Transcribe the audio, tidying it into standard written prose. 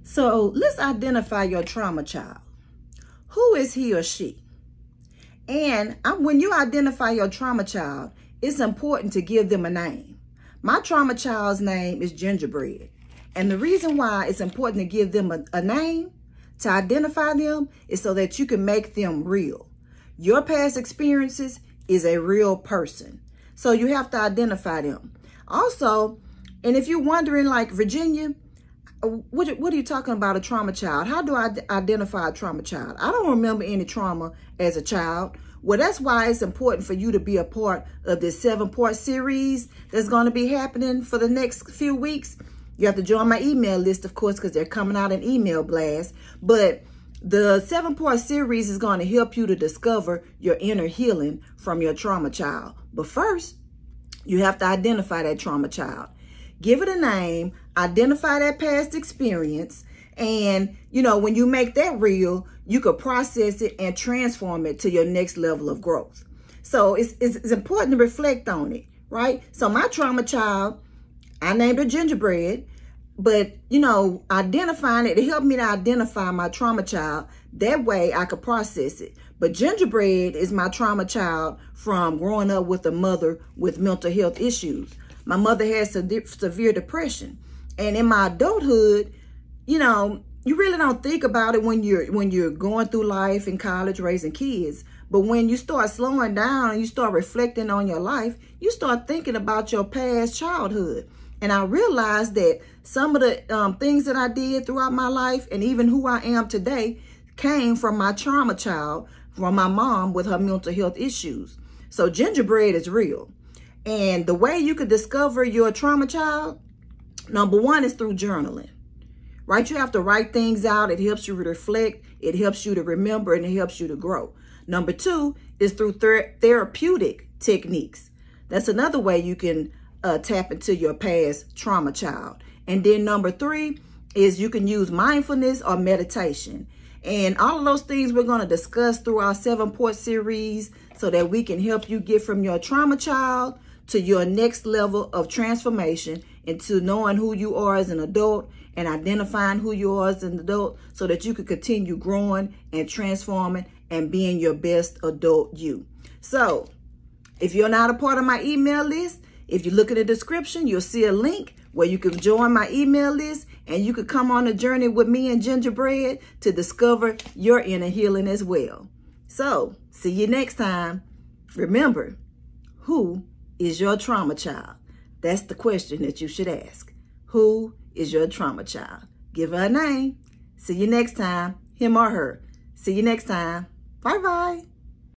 So let's identify your trauma child. Who is he or she? And when you identify your trauma child, it's important to give them a name. My trauma child's name is Gingerbread. And the reason why it's important to give them a name, to identify them, is so that you can make them real. Your past experiences is a real person. So you have to identify them. Also, and if you're wondering, like, Virginia, what are you talking about, a trauma child? How do I identify a trauma child? I don't remember any trauma as a child. Well, that's why it's important for you to be a part of this 7-part series that's going to be happening for the next few weeks. You have to join my email list, of course, because they're coming out in email blasts. But the 7-part series is going to help you to discover your inner healing from your trauma child. But first, you have to identify that trauma child. Give it a name, identify that past experience, and, you know, when you make that real, you could process it and transform it to your next level of growth. So it's important to reflect on it, right? So my trauma child, I named her Gingerbread, but, you know, identifying it helped me to identify my trauma child. That way I could process it. But Gingerbread is my trauma child from growing up with a mother with mental health issues. My mother had severe depression. And in my adulthood, you know, you really don't think about it when you're going through life in college, raising kids. But when you start slowing down and you start reflecting on your life, you start thinking about your past childhood. And I realized that some of the things that I did throughout my life and even who I am today came from my trauma child, from my mom with her mental health issues. So Gingerbread is real. And the way you could discover your trauma child, number one, is through journaling, right? You have to write things out. It helps you to reflect. It helps you to remember, and it helps you to grow. Number two is through therapeutic techniques. That's another way you can tap into your past trauma child. And then number three is you can use mindfulness or meditation. And all of those things we're going to discuss through our 7-part series so that we can help you get from your trauma child to your next level of transformation into knowing who you are as an adult and identifying who you are as an adult so that you can continue growing and transforming and being your best adult you. So if you're not a part of my email list, if you look at the description, you'll see a link where you can join my email list and you could come on a journey with me and Gingerbread to discover your inner healing as well. So see you next time. Remember, who is your trauma child? That's the question that you should ask. Who is your trauma child? Give her a name. See you next time. Him or her. See you next time. Bye-bye.